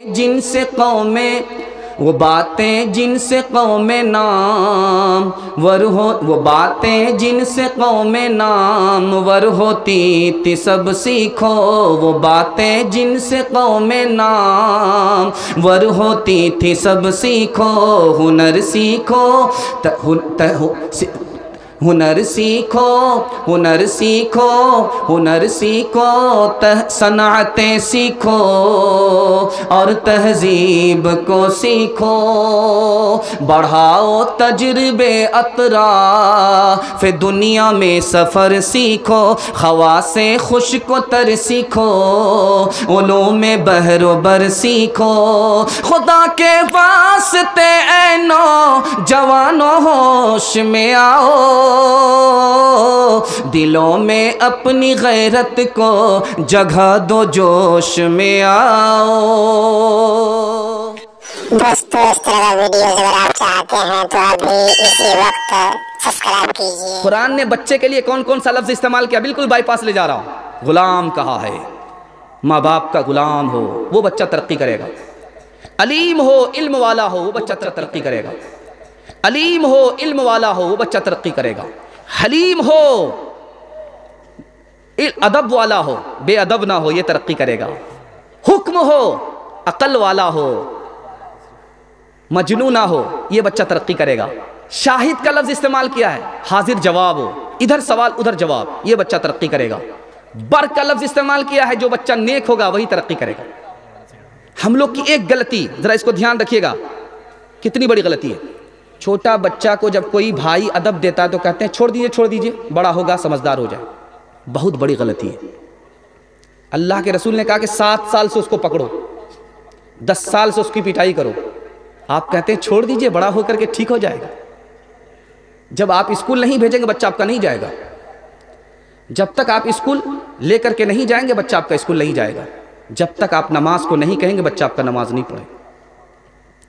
جن سے قومیں وہ باتیں جن سے قوم نام ور ہو وہ باتیں جن سے قوم نام ور ہوتی تھی سب سیکھو وہ باتیں جن سے قوم نام ور ہوتی تھی سب سیکھو ہنر سیکھو ہنر سیکھو ہنر سیکھو ہنر سیکھو صنعتیں سیکھو اور تہذیب کو سیکھو بڑھاؤ تجربے اطراف دنیا میں سفر سیکھو خواص خشک و تر سیکھو علوم بحر و بر سیکھو خدا کے واسطے اے نوجوانوں ہوش میں آؤ دلوں میں اپنی غیرت کو جگہ دو جوش میں آؤ۔ دوستو اس طرح ویڈیوز اگر آپ چاہتے ہیں تو ابھی اسی وقت سبسکرائب کیجئے۔ قرآن نے بچے کے لیے کون کون سا لفظ استعمال کیا؟ بالکل بائی پاس لے جا رہا ہوں۔ غلام کہا ہے، ماں باپ کا غلام ہو وہ بچہ ترقی کرے گا، علیم ہو علم والا ہو وہ بچہ ترقی کرے گا، علیم ہو علم والا ہو وہ بچہ ترقی کرے گا، حلیم ہو ادب والا ہو بے ادب نہ ہو یہ ترقی کرے گا، حکم ہو عقل والا ہو مجنون نہ ہو یہ بچہ ترقی کرے گا۔ شاہد کا لفظ استعمال کیا ہے، حاضر جواب ہو، ادھر سوال ادھر جواب یہ بچہ ترقی کرے گا۔ بر کا لفظ استعمال کیا ہے، جو بچہ نیک ہوگا وہی ترقی کرے گا۔ ہم لوگ کی ایک غلطی ذرا اس کو دھیان رکھیے گا، کتنی بڑی غلطی ہے۔ چھوٹا بچہ کو جب کوئی بھائی ادب دیتا ہے تو کہتے ہیں چھوڑ دیجئے بڑا ہوگا سمجھدار ہو جائے، بہت بڑی غلطی ہے۔ اللہ کے رسول نے کہا کہ 7 سال سے اس کو پکڑو، 10 سال سے اس کی پٹائی کرو، آپ کہتے ہیں چھوڑ دیجئے بڑا ہو کر کے ٹھیک ہو جائے گا۔ جب آپ اسکول نہیں بھیجیں گے بچہ آپ کا نہیں جائے گا، جب تک آپ اسکول لے کر کے نہیں جائیں گے بچہ آپ کا اسکول نہیں جائے گا، جب تک آپ نماز کو نہیں کہیں گے بچہ آپ کا نماز نہیں پڑھے۔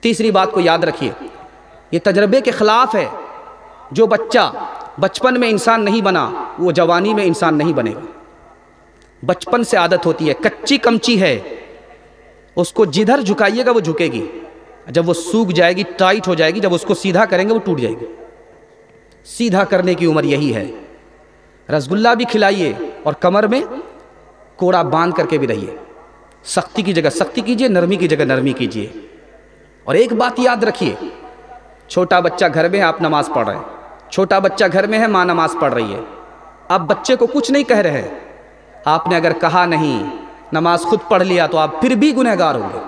تیسری بات کو یاد رکھیے، یہ تجربے کے خلاف ہے، جو بچہ بچپن میں انسان نہیں بنا وہ جوانی میں انسان نہیں بنے گا۔ بچپن سے عادت ہوتی ہے، کچی کمچی ہے، اس کو جدھر جھکائیے گا وہ جھکے گی، جب وہ سوکھ جائے گی ٹائٹ ہو جائے گی، جب اس کو سیدھا کریں گے وہ ٹوٹ جائے گی۔ سیدھا کرنے کی عمر یہی ہے۔ رسگلہ بھی کھلائیے اور کمر میں کوڑا باندھ کر کے بھی رہیے، سختی کی جگہ سختی کیجئے، نرمی کی جگہ نرمی کیجئے۔ اور ایک بات یاد رکھیے، چھوٹا بچہ گھر میں ہے آپ نماز پڑھ رہے ہیں، چھوٹا بچہ گھر میں ہے ماں نماز پڑھ رہی ہے، آپ بچے کو کچھ نہیں کہہ رہے ہیں، آپ نے اگر کہا نہیں نماز خود پڑھ لیا تو آپ پھر بھی گنہگار ہوں گے۔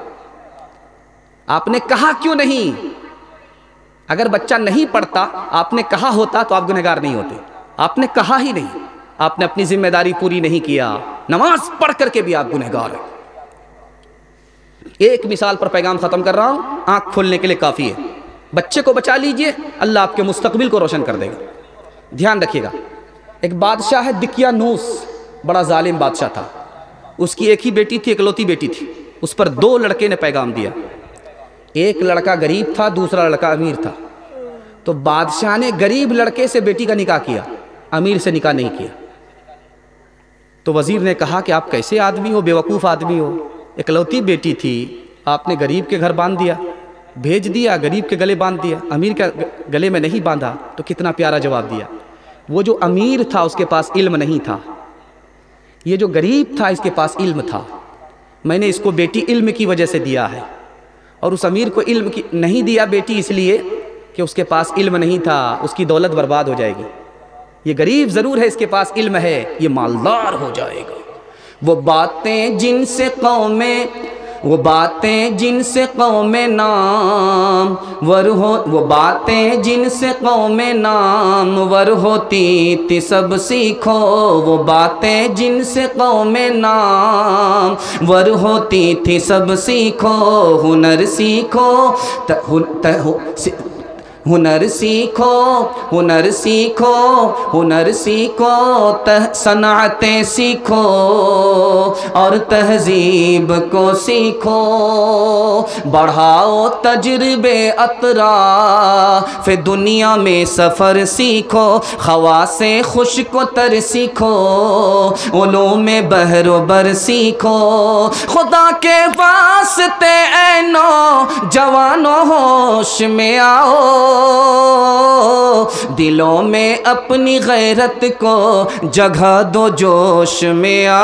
آپ نے کہا کیوں نہیں؟ اگر بچہ نہیں پڑھتا آپ نے کہا ہوتا تو آپ گنہگار نہیں ہوتے، آپ نے کہا ہی نہیں، آپ نے اپنی ذمہ داری پوری نہیں کیا، نماز پڑھ کر کے بھی آپ گنہگار ہیں۔ ایک مثال پر پیغام ختم کر رہا ہوں، آنکھ کھولنے کے لیے کافی ہے۔ بچے کو بچا لیجئے، اللہ آپ کے مستقبل کو روشن کر دے گا۔ دھیان رکھیے گا، ایک بادشاہ ہے دقیانوس، بڑا ظالم بادشاہ تھا، اس کی ایک ہی بیٹی تھی، اکلوتی بیٹی تھی، اس پر 2 لڑکے نے پیغام دیا، ایک لڑکا غریب تھا دوسرا لڑکا امیر تھا، تو بادشاہ نے غریب لڑکے سے بیٹی کا نکاح کیا، امیر سے نکاح نہیں کیا۔ تو وزیر نے کہا کہ آپ کیسے آدمی ہو، بے وقوف آدمی ہو، اکلوتی بیٹی تھی آپ نے غریب کے گھر باندھ دیا، بھیج دیا، غریب کے گلے باندھ دیا، امیر کے گلے میں نہیں باندھا۔ تو کتنا پیارا جواب دیا، وہ جو امیر تھا اس کے پاس علم نہیں تھا، یہ جو غریب تھا اس کے پاس علم تھا، میں نے اس کو بیٹی علم کی وجہ سے دیا ہے، اور اس امیر کو علم کی نہیں دیا بیٹی اس لیے کہ اس کے پاس علم نہیں تھا، اس کی دولت برباد ہو جائے گی۔ یہ غریب ضرور ہے، اس کے پاس علم ہے، یہ مالدار ہو جائے گا۔ وہ باتیں جن سے قوم نام ور ہو وہ باتیں جن سے قوم نام ور ہوتی تھی سب سیکھو وہ باتیں جن سے قوم نام ور ہوتی تھی سب سیکھو ہنر سیکھو ہنر سیکھو ہنر سیکھو ہنر سیکھو صنعتیں سیکھو اور تہذیب کو سیکھو بڑھاؤ تجربے اطراف دنیا میں سفر سیکھو خواص خشک و تر سیکھو علوم بحر و بر سیکھو خدا کے واسطے نوجوانوں ہوش میں آؤ، دلوں میں اپنی غیرت کو جگہ دو، جوش میں آؤ۔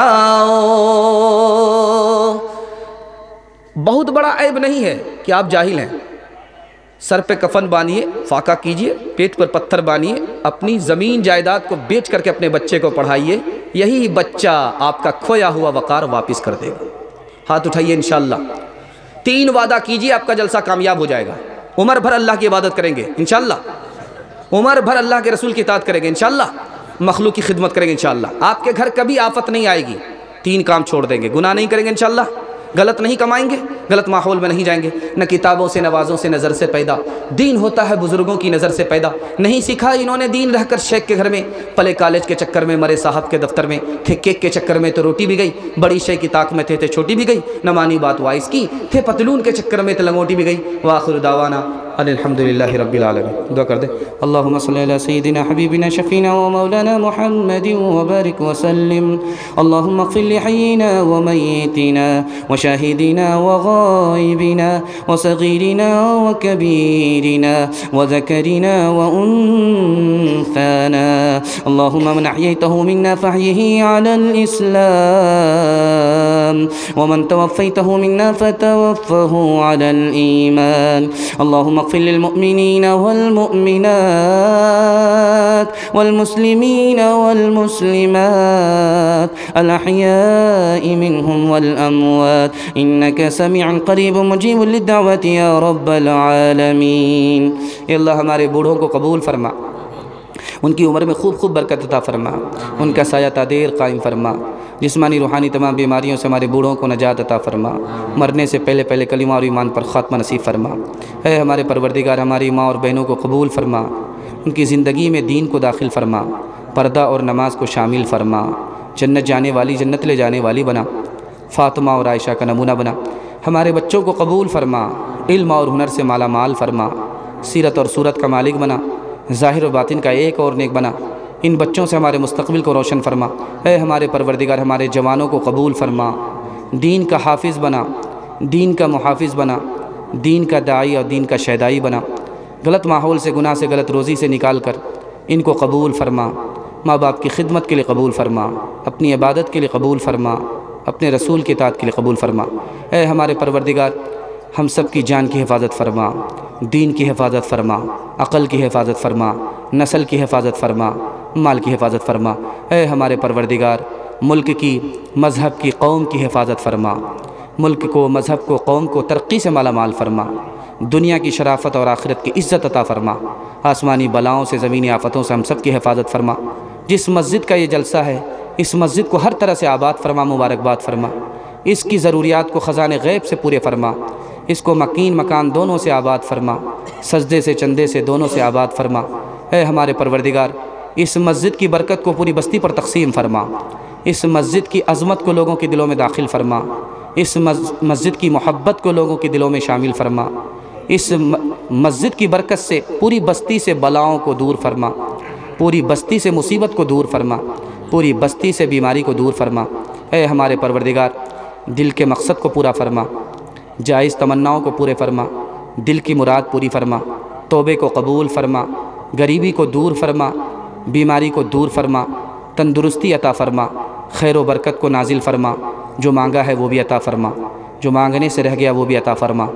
بہت بڑا عیب نہیں ہے کہ آپ جاہل ہیں، سر پہ کفن باندھیے، فاقہ کیجئے، پیٹ پر پتھر باندھیے، اپنی زمین جائیداد کو بیچ کر کے اپنے بچے کو پڑھائیے، یہی بچہ آپ کا کھویا ہوا وقار واپس کر دے گا۔ ہاتھ اٹھائیے انشاءاللہ، 3 وعدہ کیجئے، آپ کا جلسہ کامیاب ہو جائے گا۔ عمر بھر اللہ کی عبادت کریں گے انشاءاللہ، عمر بھر اللہ کے رسول کی اطاعت کریں گے انشاءاللہ، مخلوق کی خدمت کریں گے انشاءاللہ، آپ کے گھر کبھی آفت نہیں آئے گی۔ 3 کام چھوڑ دیں گے، گناہ نہیں کریں گے انشاءاللہ، غلط نہیں کمائیں گے، غلط ماحول میں نہیں جائیں گے، نہ کتابوں سے نوازوں سے نظر سے پیدا، دین ہوتا ہے بزرگوں کی نظر سے پیدا، نہیں سیکھا انہوں نے دین رہ کر شیخ کے گھر میں، پلے کالج کے چکر میں، مرے صاحب کے دفتر میں، تھے کیک کے چکر میں تو روٹی بھی گئی، بڑی شے کی طاق میں تھے چھوٹی بھی گئی، نہ مانی بات وائس کی، تھے پتلون کے چکر میں تو لنگوٹی بھی گئی۔ وآخر دعوانا الحمدللہ رب العالمین۔ دعا کر دے، اللہم صلی علی سیدنا حبیبنا شفینا ومولانا محمد وبارک وسلم، اللہم اغفر لحینا ومیتنا وشاہدنا وغائبنا وصغیرنا وکبیرنا وذکرنا وانثانا، اللہم من احییتہ منا فاحیہ علی الاسلام ومن توفیتہ منا فتوفہ علی الایمان، اللہم اغفر للمؤمنین والمؤمنات والمسلمین والمسلمات الاحیاء منہم والاموات انک سمیع قریب مجیب للدعوت یا رب العالمین۔ اے اللہ ہمارے بوڑھوں کو قبول فرما، ان کی عمر میں خوب خوب برکت عطا فرما، ان کا سایہ تا دیر قائم فرما، جسمانی روحانی تمام بیماریوں سے ہمارے بوڑھوں کو نجات عطا فرما، مرنے سے پہلے پہلے کلمہ اور ایمان پر خاتمہ نصیب فرما۔ اے ہمارے پروردگار ہماری ماں اور بہنوں کو قبول فرما، ان کی زندگی میں دین کو داخل فرما، پردہ اور نماز کو شامل فرما، جنت جانے والی جنت لے جانے والی بنا، فاطمہ اور عائشہ کا نمونہ بنا۔ ہمارے بچوں کو قبول فرما، علم اور ہنر سے مالا مال فرما، سیرت اور صورت کا مالک بنا، ظاہر و باطن کا ایک اور نیک بنا، ان بچوں سے ہمارے مستقبل کو روشن فرما۔ اے ہمارے پروردگار ہمارے جوانوں کو قبول فرما، دین کا حافظ بنا، دین کا محافظ بنا، دین کا داعی اور دین کا شہدائی بنا، غلط ماحول سے گناہ سے غلط روزی سے نکال کر ان کو قبول فرما، ماں باپ کی خدمت کے لیے قبول فرما، اپنی عبادت کے لیے قبول فرما، اپنے رسول کی اطاعت کے لیے قبول فرما۔ اے ہمارے پروردگار ہم سب کی جان کی حفاظت فرما، دین کی حفاظت فرما، عقل کی حفاظت فرما، نسل کی حفاظت فرما، مال کی حفاظت فرما۔ اے ہمارے پروردگار ملک کی، مذہب کی، قوم کی حفاظت فرما، ملک کو، مذہب کو، قوم کو ترقی سے مالا مال فرما، دنیا کی شرافت اور آخرت کی عزت عطا فرما، آسمانی بلاؤں سے، زمینی آفتوں سے ہم سب کی حفاظت فرما۔ جس مسجد کا یہ جلسہ ہے اس مسجد کو ہر طرح سے آباد فرما، مبارکباد فرما، اس کی ضروریات کو خزانے غیب سے پورے فرما، اس کو مکین مکان دونوں سے آباد فرما، سجدے سے چندے سے دونوں سے آباد فرما۔ اے ہمارے پروردگار اس مسجد کی برکت کو پوری بستی پر تقسیم فرما، اس مسجد کی عظمت کو لوگوں کے دلوں میں داخل فرما، اس مسجد کی محبت کو لوگوں کے دلوں میں شامل فرما، اس مسجد کی برکت سے پوری بستی سے بلاؤں کو دور فرما، پوری بستی سے مصیبت کو دور فرما، پوری بستی سے بیماری کو دور فرما۔ اے ہمارے پروردگار دل کے مقصد کو پورا فرما، جائز تمناؤں کو پورے فرما، دل کی مراد پوری فرما، توبے کو قبول فرما، غریبی کو دور فرما، بیماری کو دور فرما، تندرستی عطا فرما، خیر و برکت کو نازل فرما، جو مانگا ہے وہ بھی عطا فرما، جو مانگنے سے رہ گیا وہ بھی عطا فرما،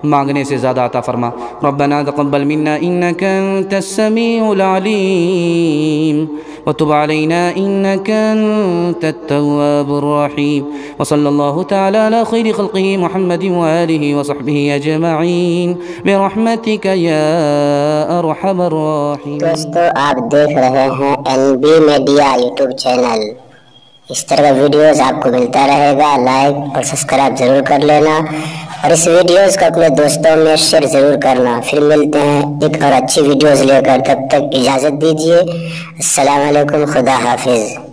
مانگنے سے زیادہ عطا فرما۔ ربنا تقبل منا انك انت السميع العليم وتب علينا انك انت التواب الرحيم وصلى الله تعالى على خير خلقه محمد وآله وصحبه اجمعين برحمتك يا ارحم الراحمين۔ دوستو آپ دیکھ رہے ہیں NB میڈیا یوٹیوب چینل، اس طرح کا ویڈیوز آپ کو ملتا رہے گا، لائک اور سبسکرائب ضرور کر لینا، اور اس ویڈیوز کو اپنے دوستوں میں شیئر ضرور کرنا۔ پھر ملتے ہیں ایک اور اچھی ویڈیوز لے کر، تب تک اجازت دیجیے، السلام علیکم، خدا حافظ۔